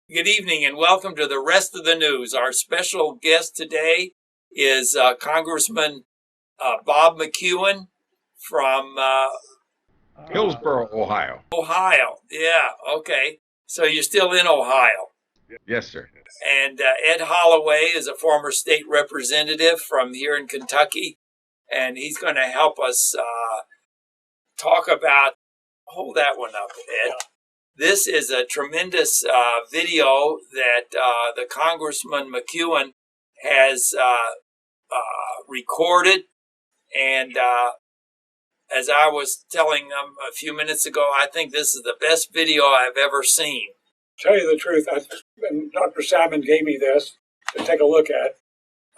Good evening and welcome to the rest of the news. Our special guest today is Congressman Bob McEwen from Hillsboro, Ohio. Ohio. Yeah, okay. So you're still in Ohio. Yes, sir. And Ed Holloway is a former state representative from here in Kentucky, and he's going to help us talk about. Hold that one up, Ed. This is a tremendous video that the Congressman McEwen has recorded. And as I was telling them a few minutes ago, I think this is the best video I've ever seen. To tell you the truth, Dr. Simon gave me this to take a look at.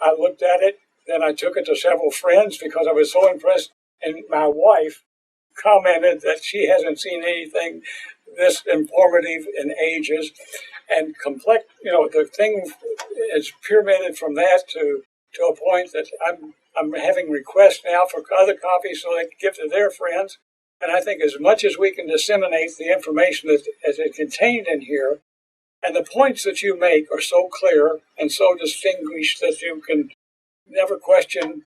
I looked at it, then I took it to several friends because I was so impressed. And my wife commented that she hasn't seen anything this informative in ages. And complex, the thing is pyramided from that to a point that I'm having requests now for other copies so they can give to their friends. And I think as much as we can disseminate the information as it contained in here, and the points that you make are so clear and so distinguished that you can never question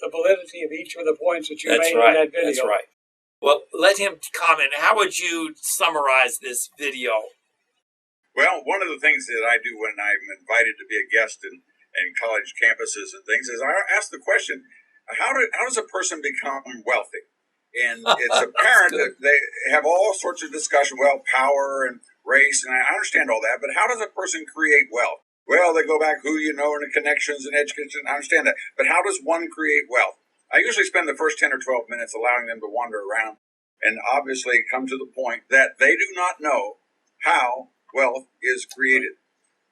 the validity of each of the points that you made in that video. That's right. Well, let him comment. How would you summarize this video? Well, one of the things that I do when I'm invited to be a guest in college campuses and things is I ask the question, how does a person become wealthy? And it's apparent that they have all sorts of discussion, power and race, and I understand all that, but how does a person create wealth? Well, they go back who you know and the connections and education, I understand that, but how does one create wealth? I usually spend the first 10 or 12 minutes allowing them to wander around and obviously come to the point that they do not know how wealth is created.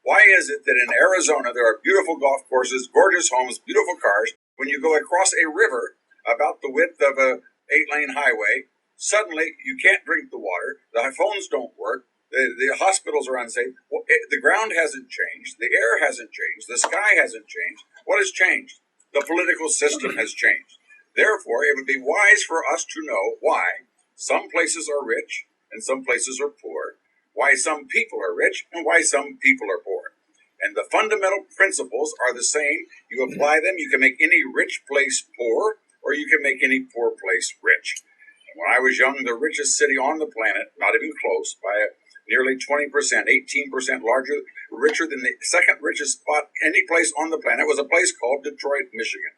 Why is it that in Arizona there are beautiful golf courses, gorgeous homes, beautiful cars? When you go across a river about the width of a 8-lane highway, suddenly you can't drink the water, the phones don't work, the hospitals are unsafe. Well, the ground hasn't changed, the air hasn't changed, the sky hasn't changed. What has changed? The political system has changed. Therefore, it would be wise for us to know why some places are rich and some places are poor, why some people are rich and why some people are poor. And the fundamental principles are the same. You apply them, you can make any rich place poor, or you can make any poor place rich. And when I was young, the richest city on the planet, not even close, by nearly 20%, 18% richer than the second richest spot any place on the planet, was a place called Detroit, Michigan.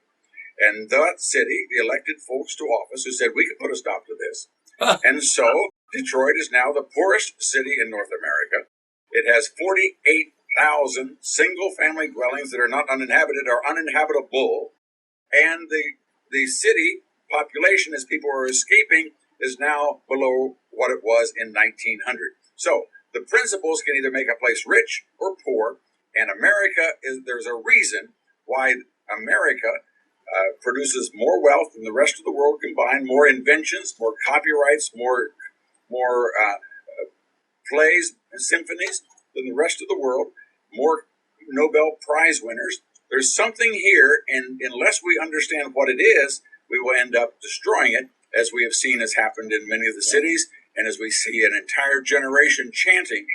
And that city, the elected folks to office who said, we can put a stop to this. And so Detroit is now the poorest city in North America. It has 48,000 single-family dwellings that are not uninhabited or uninhabitable. And the city population, as people are escaping, is now below what it was in 1900. So the principles can either make a place rich or poor. And there's a reason why America produces more wealth than the rest of the world combined, more inventions, more copyrights, more plays and symphonies than the rest of the world, more Nobel Prize winners. There's something here, and unless we understand what it is, we will end up destroying it, as we have seen has happened in many of the cities, and as we see an entire generation chanting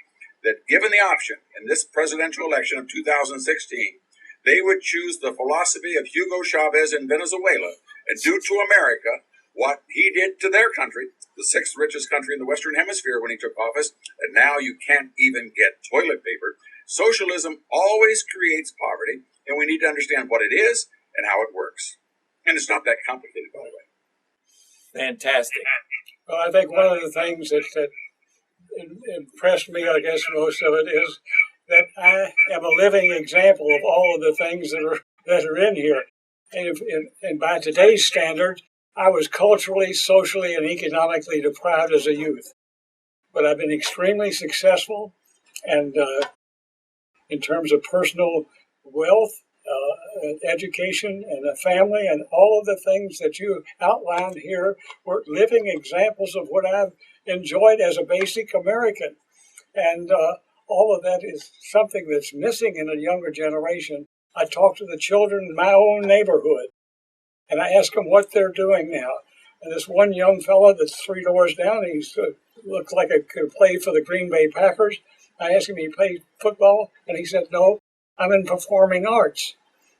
that given the option in this presidential election of 2016, they would choose the philosophy of Hugo Chavez in Venezuela and do to America what he did to their country, the sixth richest country in the Western Hemisphere when he took office, and now you can't even get toilet paper. Socialism always creates poverty, and we need to understand what it is and how it works. And it's not that complicated, by the way. Fantastic. Well, I think one of the things that impressed me, I guess most of it, is that I am a living example of all of the things that are in here. And by today's standards, I was culturally, socially, and economically deprived as a youth. But I've been extremely successful, and in terms of personal wealth, education, and a family, and all of the things that you outlined here were living examples of what I've enjoyed as a basic American. And all of that is something that's missing in a younger generation. I talk to the children in my own neighborhood, and I ask them what they're doing now. And this one young fellow that's 3 doors down, he looks like he could play for the Green Bay Packers. I asked him, he played football, and he said, no, I'm in performing arts.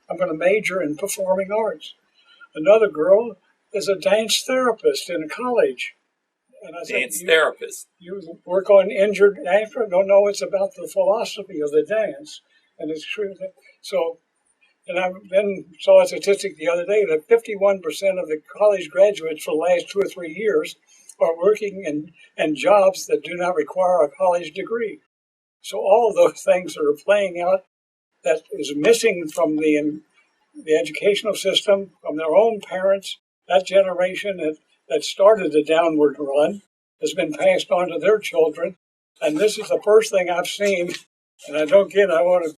I'm going to major in performing arts. Another girl is a dance therapist in college. And I said, Dance therapist. you work on injured actor? No, it's about the philosophy of the dance. And it's true. So, and I then saw a statistic the other day that 51% of the college graduates for the last 2 or 3 years are working in jobs that do not require a college degree. So all of those things that are playing out that is missing from the educational system, from their own parents, that generation that started the downward run has been passed on to their children. And this is the first thing I've seen, and I don't get, I want to,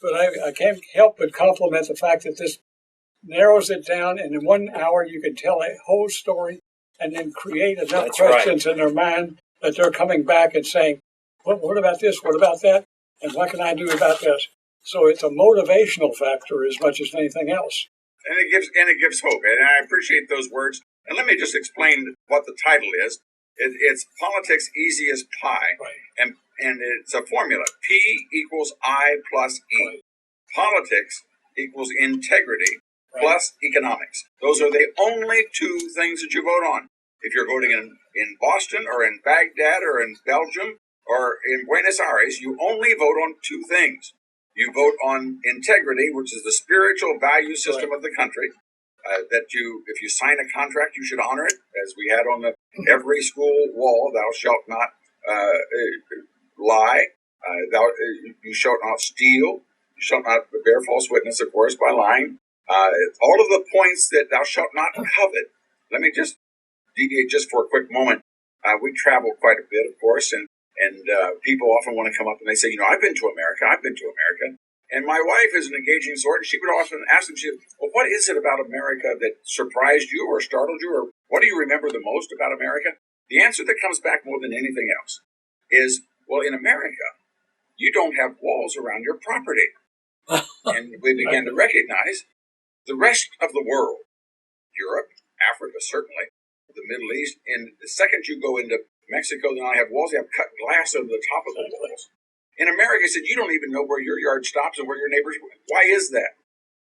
but I can't help but compliment the fact that this narrows it down, and in 1 hour you can tell a whole story and then create enough That's questions in their mind that they're coming back and saying, what about this? What about that? And what can I do about this? So it's a motivational factor as much as anything else. And it gives hope. And I appreciate those words. And let me just explain what the title is. It's Politics Easy as Pie. Right. And it's a formula. P equals I plus E. Right. Politics equals integrity Right. plus economics. Those are the only two things that you vote on. If you're voting in Boston or in Baghdad or in Belgium or in Buenos Aires, you only vote on two things. You vote on integrity, which is the spiritual value system Right. of the country. If you sign a contract, you should honor it, as we had on every school wall. Thou shalt not lie. You shalt not steal. You shalt not bear false witness, of course, by lying. All of the points that thou shalt not covet. Let me just deviate just for a quick moment. We travel quite a bit, of course, and people often want to come up and they say, I've been to America. And my wife is an engaging sort, and she would often ask them, well, what is it about America that surprised you or startled you, or what do you remember the most about America? The answer that comes back more than anything else is, well, in America, you don't have walls around your property. And we began to recognize the rest of the world, Europe, Africa, certainly, the Middle East, and the second you go into Mexico, then I have walls, they have cut glass over the top of the walls. In America, said you don't even know where your yard stops and where your neighbors. Why is that?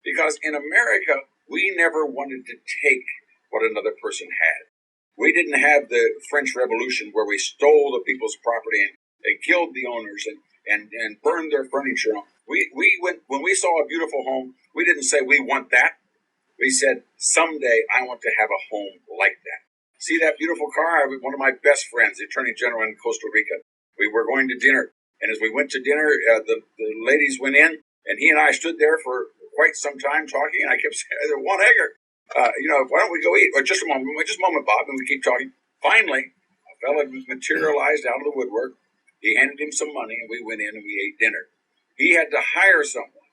Because in America, we never wanted to take what another person had. We didn't have the French Revolution where we stole the people's property and killed the owners and burned their furniture. We went, when we saw a beautiful home, we didn't say we want that. We said, someday I want to have a home like that. See that beautiful car? One of my best friends, the Attorney General in Costa Rica. We were going to dinner. And as we went to dinner, the ladies went in, and he and I stood there for quite some time talking, and I kept saying, one egger, why don't we go eat? Just a moment, Bob, and we keep talking. Finally, a fellow materialized out of the woodwork. He handed him some money, and we went in and we ate dinner. He had to hire someone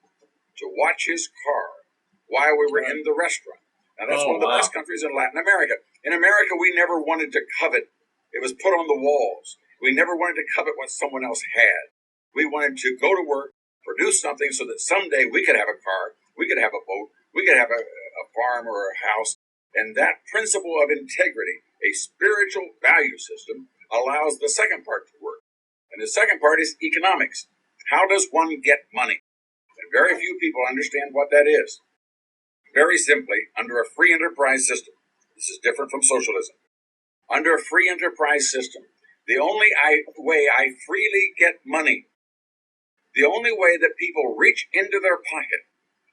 to watch his car while we were in the restaurant. Now, that's one of the best countries in Latin America. In America, we never wanted to covet. It was put on the walls. We never wanted to covet what someone else had. We wanted to go to work, produce something so that someday we could have a car, we could have a boat, we could have a farm or a house. And that principle of integrity, a spiritual value system, allows the second part to work. And the second part is economics. How does one get money? And very few people understand what that is. Very simply, under a free enterprise system, this is different from socialism. Under a free enterprise system, the only way I freely get money, the only way that people reach into their pocket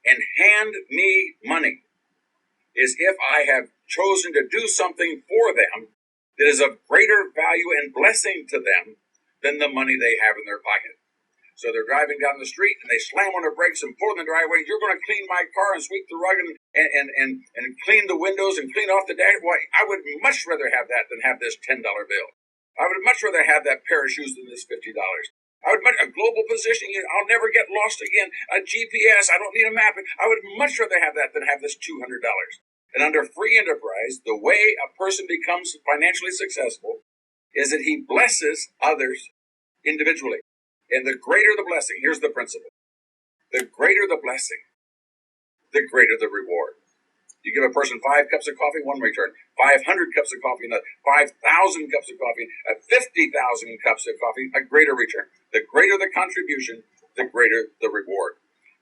and hand me money is if I have chosen to do something for them that is of greater value and blessing to them than the money they have in their pocket. So they're driving down the street and they slam on their brakes and pull in the driveway. You're going to clean my car and sweep the rug and clean the windows and clean off the dash. Why, I would much rather have that than have this $10 bill. I would much rather have that pair of shoes than this $50. I would a global positioning. I'll never get lost again. A GPS. I don't need a map. I would much rather have that than have this $200. And under free enterprise, the way a person becomes financially successful is that he blesses others individually. And the greater the blessing, here's the principle. The greater the blessing, the greater the reward. You give a person 5 cups of coffee, one return. 500 cups of coffee, another. 5,000 cups of coffee, 50,000 cups of coffee, a greater return. The greater the contribution, the greater the reward.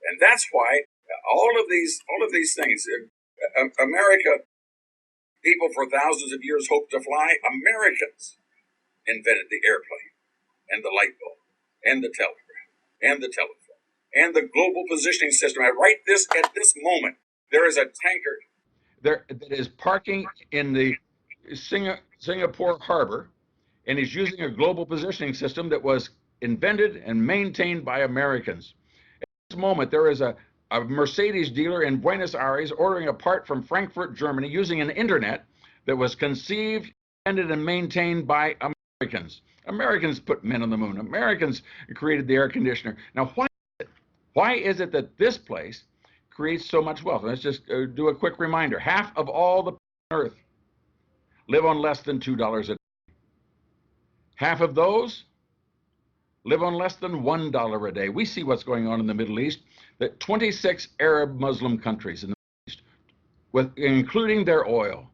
And that's why all of these things, America, people for thousands of years hoped to fly. Americans invented the airplane and the light bulb and the telegraph and the telephone and the global positioning system. At this moment, there is a tanker there that is parking in the Singapore harbor and is using a global positioning system that was invented and maintained by Americans. At this moment, there is a Mercedes dealer in Buenos Aires ordering a part from Frankfurt, Germany, using an internet that was conceived, invented, and maintained by Americans. Americans put men on the moon. Americans created the air conditioner. Now, why is it that this place creates so much wealth? Let's just do a quick reminder. Half of all the people on Earth live on less than $2 a day. Half of those live on less than $1 a day. We see what's going on in the Middle East. That 26 Arab Muslim countries in the Middle East, including their oil,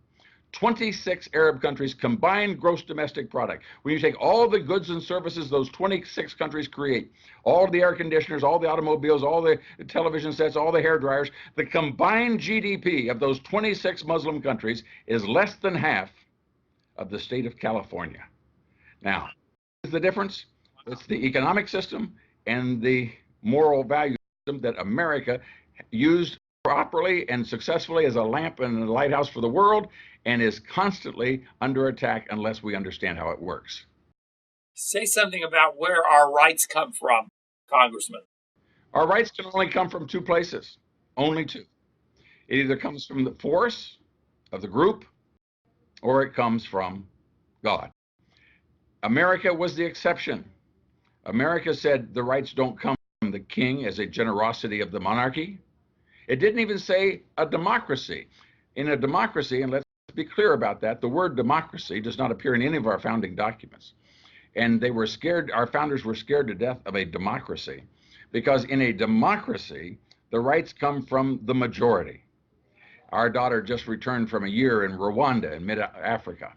26 Arab countries combined gross domestic product. When you take all the goods and services those 26 countries create, all the air conditioners, all the automobiles, all the television sets, all the hair dryers, the combined GDP of those 26 Muslim countries is less than half of the state of California. Now, what is the difference? It's the economic system and the moral value system that America used properly and successfully as a lamp and a lighthouse for the world, and is constantly under attack unless we understand how it works. Say something about where our rights come from, Congressman. Our rights can only come from 2 places, only 2. It either comes from the force of the group, or it comes from God. America was the exception. America said the rights don't come from the king as a generosity of the monarchy. It didn't even say a democracy. In a democracy, and let's be clear about that, the word democracy does not appear in any of our founding documents. And they were scared, our founders were scared to death of a democracy, because in a democracy, the rights come from the majority. Our daughter just returned from a year in Rwanda in mid-Africa.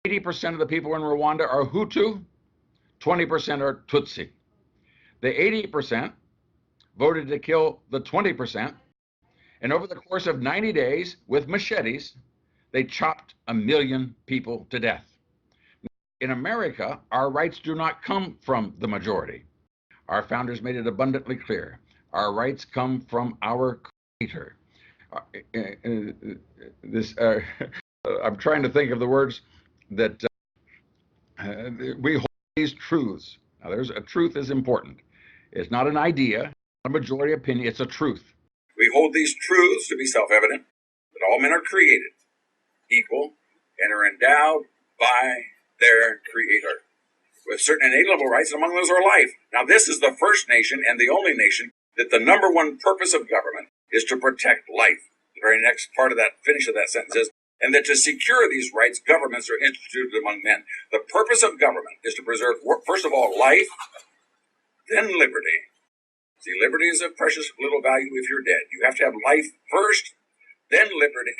80% of the people in Rwanda are Hutu, 20% are Tutsi. The 80% voted to kill the 20%, and over the course of 90 days, with machetes, they chopped 1 million people to death. In America, our rights do not come from the majority. Our founders made it abundantly clear. Our rights come from our Creator. I'm trying to think of the words that we hold these truths. Now, a truth is important. It's not an idea, a majority opinion, it's a truth. We hold these truths to be self-evident, that all men are created equal and are endowed by their Creator with certain inalienable rights, and among those are life. Now, this is the first nation and the only nation that the number one purpose of government is to protect life. The very next part of that, finish of that sentence is, and that to secure these rights, governments are instituted among men. The purpose of government is to preserve, first of all, life, then liberty. See, liberty is of precious little value if you're dead. You have to have life first, then liberty,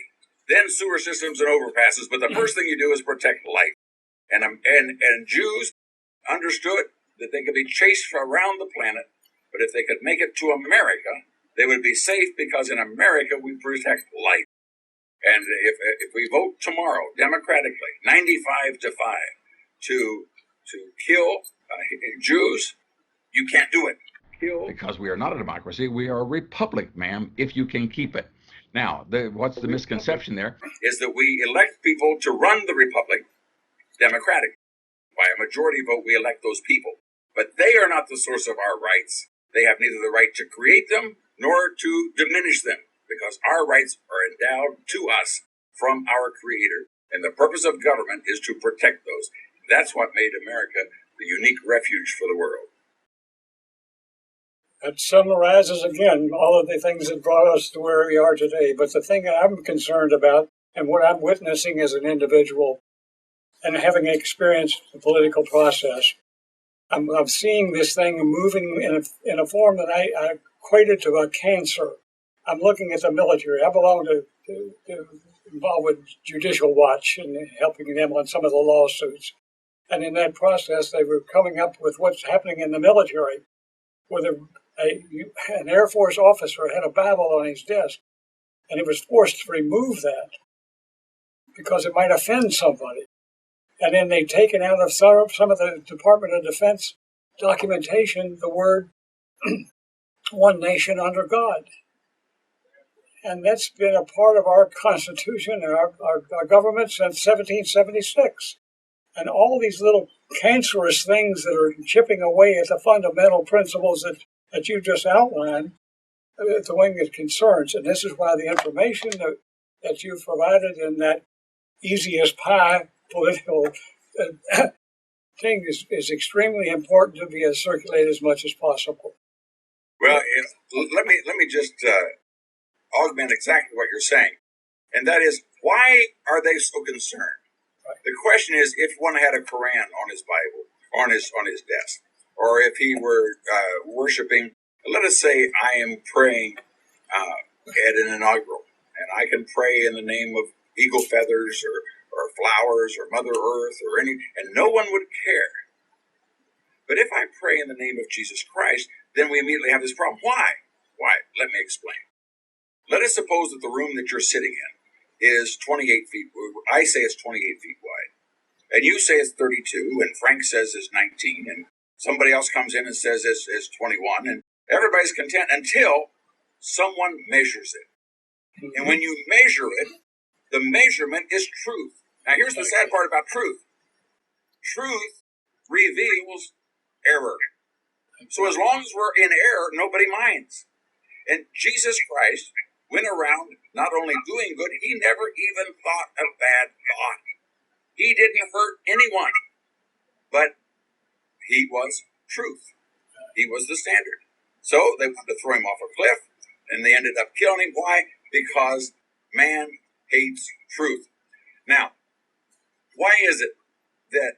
then sewer systems and overpasses. But the first thing you do is protect life. And Jews understood that they could be chased around the planet, but if they could make it to America, they would be safe, because in America we protect life. And if we vote tomorrow democratically, 95-5, to kill Jews, you can't do it. Because we are not a democracy, we are a republic, ma'am, if you can keep it. Now, what's the misconception there? Is that we elect people to run the republic democratically. By a majority vote, we elect those people. But they are not the source of our rights. They have neither the right to create them nor to diminish them, because our rights are endowed to us from our Creator. And the purpose of government is to protect those. That's what made America the unique refuge for the world. That summarizes, again, all of the things that brought us to where we are today. But the thing that I'm concerned about, and what I'm witnessing as an individual, and having experienced the political process, I'm seeing this thing moving in a form that I equated to a cancer. I'm looking at the military. I belong to involved with Judicial Watch and helping them on some of the lawsuits. And in that process, they were coming up with what's happening in the military, where an Air Force officer had a Bible on his desk, and he was forced to remove that because it might offend somebody. And then they'd taken out of some of the Department of Defense documentation the word one nation under God. And that's been a part of our Constitution and our government since 1776. And all these little cancerous things that are chipping away at the fundamental principles that you just outlined, the way it concerns. And this is why the information that you've provided in that easy as pie political thing is extremely important to be circulated as much as possible. Well, let me just augment exactly what you're saying, and that is, why are they so concerned? The question is, if one had a Quran on his Bible, on his desk, or if he were worshiping, let us say I am praying at an inaugural, and I can pray in the name of eagle feathers or flowers or Mother Earth or any, and no one would care. But if I pray in the name of Jesus Christ, then we immediately have this problem. Why? Let me explain. Let us suppose that the room that you're sitting in is 28 feet. I say it's 28 feet wide. And you say it's 32, and Frank says it's 19, and somebody else comes in and says it's 21, and everybody's content until someone measures it. And when you measure it, the measurement is truth. Now here's the sad part about truth. Truth reveals error. So as long as we're in error, nobody minds. And Jesus Christ went around not only doing good, he never even thought a bad thought. He didn't hurt anyone, but he was truth. He was the standard. So they wanted to throw him off a cliff, and they ended up killing him. Why? Because man hates truth. Now, why is it that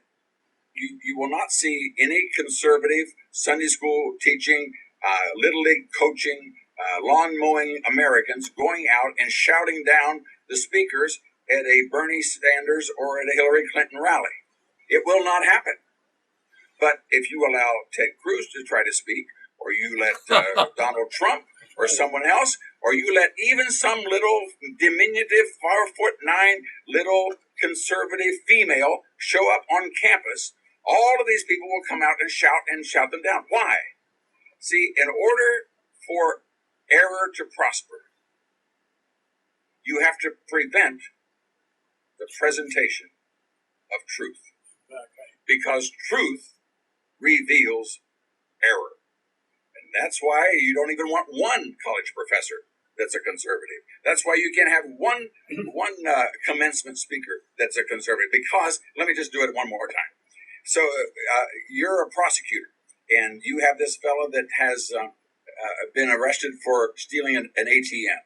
you will not see any conservative Sunday school teaching, Little League coaching, lawn mowing Americans going out and shouting down the speakers at a Bernie Sanders or at a Hillary Clinton rally? It will not happen. But if you allow Ted Cruz to try to speak, or you let Donald Trump or someone else, or you let even some little diminutive 4'9" little conservative female show up on campus, all of these people will come out and shout them down. Why? See, in order for error to prosper, you have to prevent the presentation of truth. Because truth reveals error. And that's why you don't even want one college professor that's a conservative. That's why you can't have one commencement speaker that's a conservative. Because, let me just do it one more time. So you're a prosecutor, and you have this fellow that has been arrested for stealing an ATM.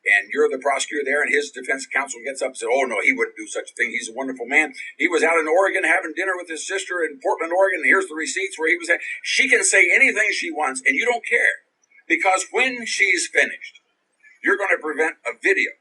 And you're the prosecutor there, and his defense counsel gets up and says, oh, no, he wouldn't do such a thing. He's a wonderful man. He was out in Oregon having dinner with his sister in Portland, Oregon, and here's the receipts where he was at. She can say anything she wants, and you don't care. Because when she's finished, you're going to prevent a video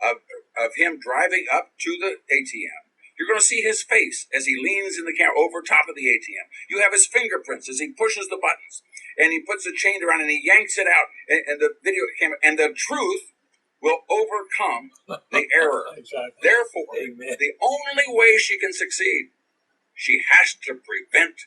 of him driving up to the ATM. You're going to see his face as he leans in the camera over top of the ATM. You have his fingerprints as he pushes the buttons, and he puts the chain around, and he yanks it out, and the video camera, and the truth will overcome the error. Exactly. Therefore, Amen. the only way she can succeed, she has to prevent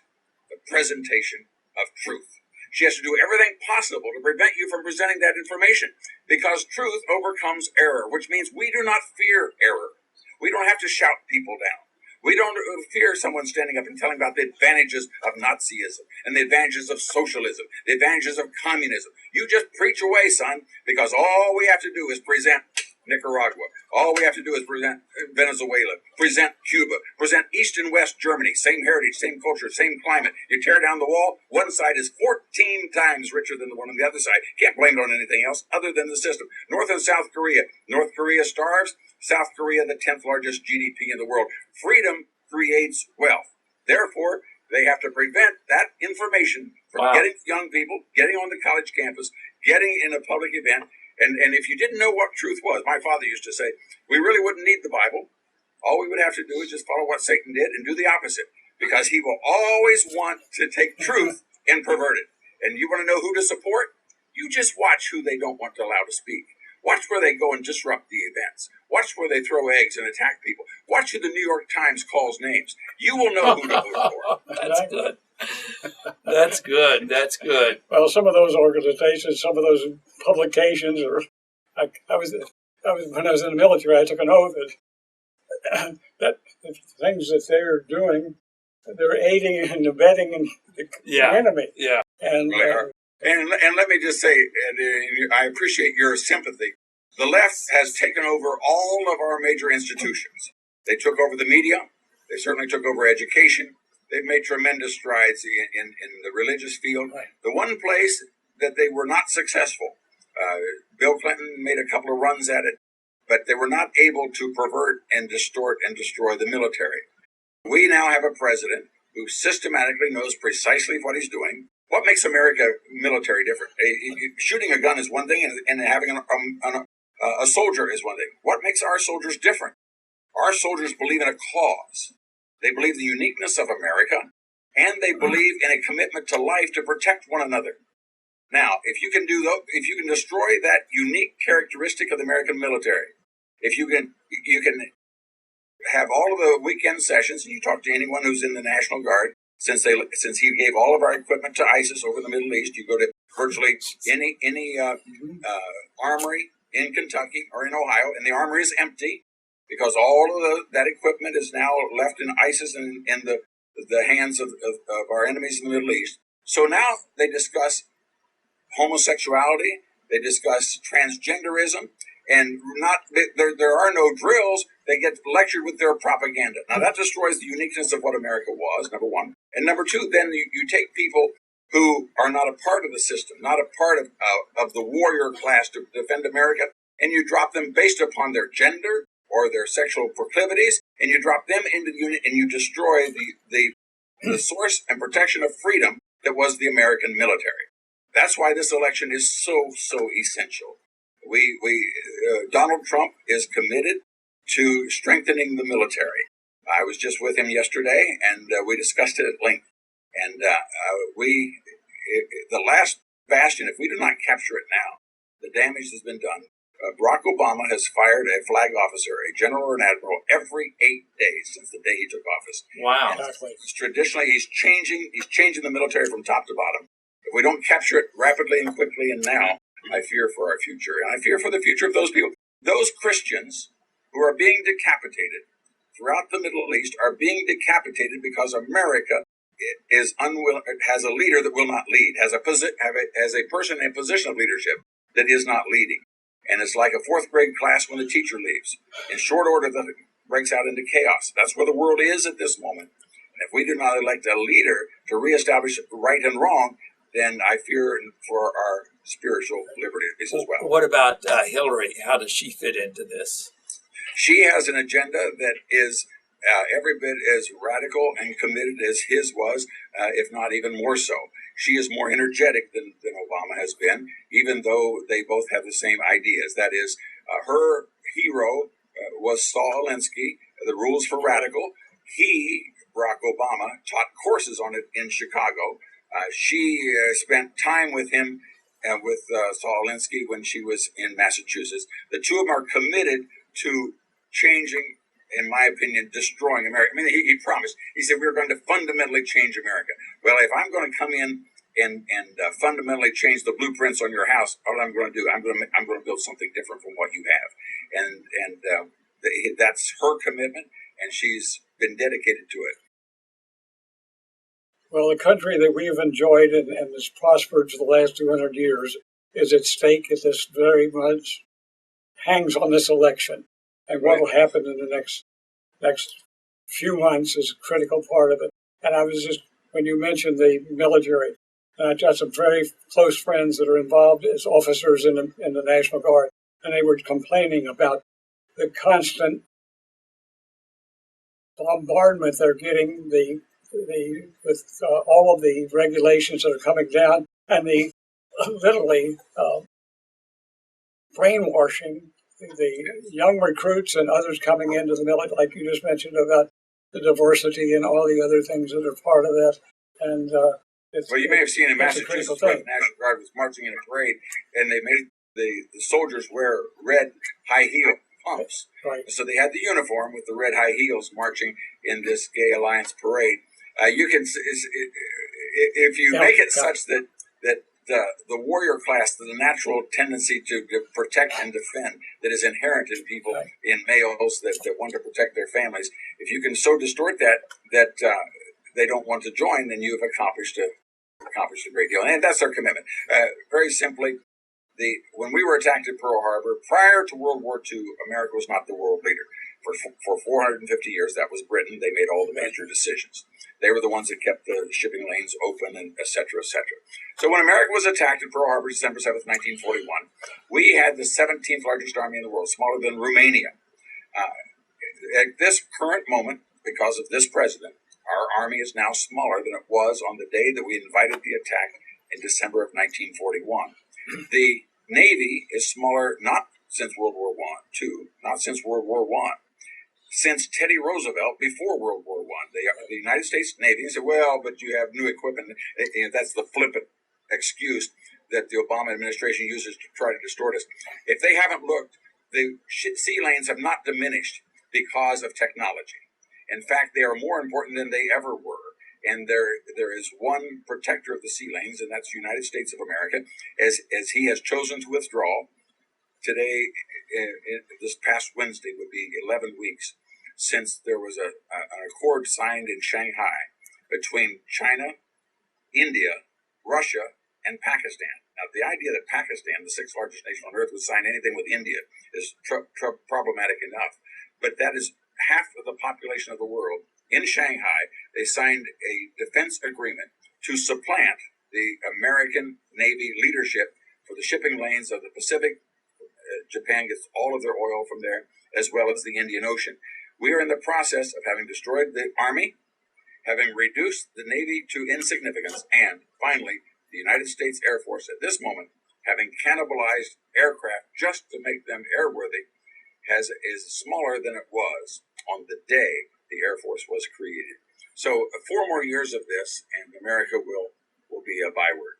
the presentation of truth. She has to do everything possible to prevent you from presenting that information, because truth overcomes error, which means we do not fear error. We don't have to shout people down. We don't fear someone standing up and telling about the advantages of Nazism and the advantages of socialism, the advantages of communism. You just preach away, son, because all we have to do is present Nicaragua. All we have to do is present Venezuela, present Cuba, present East and West Germany, same heritage, same culture, same climate. You tear down the wall, one side is 14 times richer than the one on the other side. Can't blame it on anything else other than the system. North and South Korea. North Korea starves. South Korea, the 10th largest GDP in the world. Freedom creates wealth. Therefore, they have to prevent that information from getting young people, getting on the college campus, getting in a public event. And if you didn't know what truth was, my father used to say, we really wouldn't need the Bible. All we would have to do is just follow what Satan did and do the opposite, because he will always want to take truth and pervert it. And you want to know who to support? You just watch who they don't want to allow to speak. Watch where they go and disrupt the events. Watch where they throw eggs and attack people. Watch who the New York Times calls names. You will know who to vote for. That's good. That's good. That's good. Well, some of those organizations, some of those publications, or I was when I was in the military, I took an oath that the things that they're doing, they're aiding and abetting the enemy. Yeah. And And let me just say, I appreciate your sympathy. The left has taken over all of our major institutions. They took over the media. They certainly took over education. They've made tremendous strides in the religious field. Right. The one place that they were not successful, Bill Clinton made a couple of runs at it, but they were not able to pervert and distort and destroy the military. We now have a president who systematically knows precisely what he's doing. What makes America military different? Shooting a gun is one thing, and having a soldier is one thing. What makes our soldiers different? Our soldiers believe in a cause. They believe in the uniqueness of America, and they believe in a commitment to life to protect one another. Now, if you can destroy that unique characteristic of the American military, if you can have all of the weekend sessions, and you talk to anyone who's in the National Guard, since he gave all of our equipment to ISIS over the Middle East, you go to virtually any armory in Kentucky or in Ohio, and the armory is empty because all of that equipment is now left in ISIS and in the hands of our enemies in the Middle East. So now they discuss homosexuality, they discuss transgenderism, and there are no drills. They get lectured with their propaganda. Now that destroys the uniqueness of what America was, number one. And number two, then you take people who are not a part of the system, not a part of the warrior class to defend America, and you drop them based upon their gender or their sexual proclivities, and you drop them into the unit, and you destroy the source and protection of freedom that was the American military. That's why this election is so essential. Donald Trump is committed to strengthening the military. I was just with him yesterday, and we discussed it at length. And the last bastion, if we do not capture it now, the damage has been done. Barack Obama has fired a flag officer, a general or an admiral, every 8 days since the day he took office. Wow. exactly. Traditionally, he's changing the military from top to bottom. If we don't capture it rapidly and quickly and now, I fear for our future. And I fear for the future of those people. Those Christians who are being decapitated throughout the Middle East are being decapitated because America is unwilling, has a leader that will not lead, has a person in a position of leadership that is not leading. And it's like a fourth grade class when the teacher leaves. In short order, that breaks out into chaos. That's where the world is at this moment. And if we do not elect a leader to reestablish right and wrong, then I fear for our spiritual liberties as well. What about Hillary? How does she fit into this? She has an agenda that is every bit as radical and committed as his was, if not even more so. She is more energetic than Obama has been, even though they both have the same ideas. That is, her hero was Saul Alinsky, The Rules for Radical. He, Barack Obama, taught courses on it in Chicago. She spent time with him with Saul Alinsky when she was in Massachusetts. The two of them are committed to changing, in my opinion, destroying America. I mean, he promised. He said, we're going to fundamentally change America. Well, if I'm going to come in and fundamentally change the blueprints on your house, all I'm going to do, I'm going to build something different from what you have. And that's her commitment, and she's been dedicated to it. Well, the country that we've enjoyed and has prospered for the last 200 years is at stake at this very much hangs on this election. And what will happen in the next few months is a critical part of it. And I was just, when you mentioned the military, I've got some very close friends that are involved as officers in the National Guard, and they were complaining about the constant bombardment they're getting, with all of the regulations that are coming down, and the literally brainwashing the young recruits and others coming into the military, like you just mentioned about the diversity and all the other things that are part of that. And well, you may have seen in it's a critical Massachusetts where thing. the National Guard was marching in a parade, and they made the soldiers wear red high heel pumps. Right. So they had the uniform with the red high heels marching in this Gay Alliance parade. You can, if you make it such that the warrior class, the natural tendency to protect and defend that is inherent in people, right, in males that want to protect their families, if you can so distort that they don't want to join, then you have accomplished a great deal. And that's our commitment. Very simply, when we were attacked at Pearl Harbor, prior to World War II, America was not the world leader. For 450 years, that was Britain. They made all the major decisions. They were the ones that kept the shipping lanes open, and et cetera, et cetera. So when America was attacked at Pearl Harbor, December 7th, 1941, we had the 17th largest army in the world, smaller than Romania. At this current moment, because of this president, our army is now smaller than it was on the day that we invited the attack in December of 1941. The Navy is smaller not since World War II, not since World War I, since Teddy Roosevelt before World War I. The United States Navy said, well, but you have new equipment. And that's the flippant excuse that the Obama administration uses to try to distort us. If they haven't looked, the sea lanes have not diminished because of technology. In fact, they are more important than they ever were. And there is one protector of the sea lanes, and that's the United States of America, as he has chosen to withdraw. Today, this past Wednesday, would be 11 weeks since there was an accord signed in Shanghai between China, India, Russia, and Pakistan. Now, the idea that Pakistan, the sixth largest nation on earth, would sign anything with India is problematic enough. But that is half of the population of the world. In Shanghai, they signed a defense agreement to supplant the American Navy leadership for the shipping lanes of the Pacific. Japan gets all of their oil from there, as well as the Indian Ocean. We are in the process of having destroyed the Army, having reduced the Navy to insignificance, and finally, the United States Air Force at this moment, having cannibalized aircraft just to make them airworthy, is smaller than it was on the day the Air Force was created. So 4 more years of this, and America will be a byword.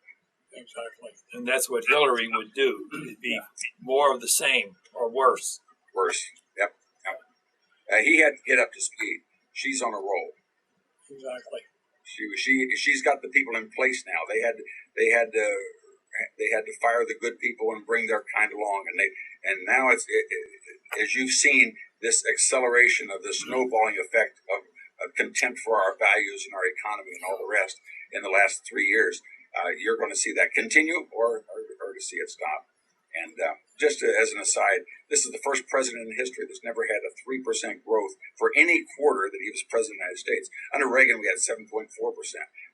Exactly. And that's what Hillary would do. It'd be more of the same or worse. Worse. Yep. He had to get up to speed. She's on a roll. Exactly. She's got the people in place now. They had to fire the good people and bring their kind along, and now it's as you've seen, this acceleration of the snowballing effect of contempt for our values and our economy and all the rest in the last 3 years. You're going to see that continue or to see it stop. And just as an aside, this is the first president in history that's never had a 3% growth for any quarter that he was president of the United States. Under Reagan, we had 7.4%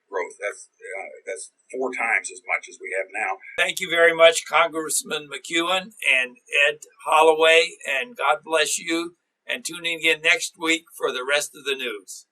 growth. That's 4 times as much as we have now. Thank you very much, Congressman McEwen and Ed Holloway, and God bless you. And tune in again next week for the rest of the news.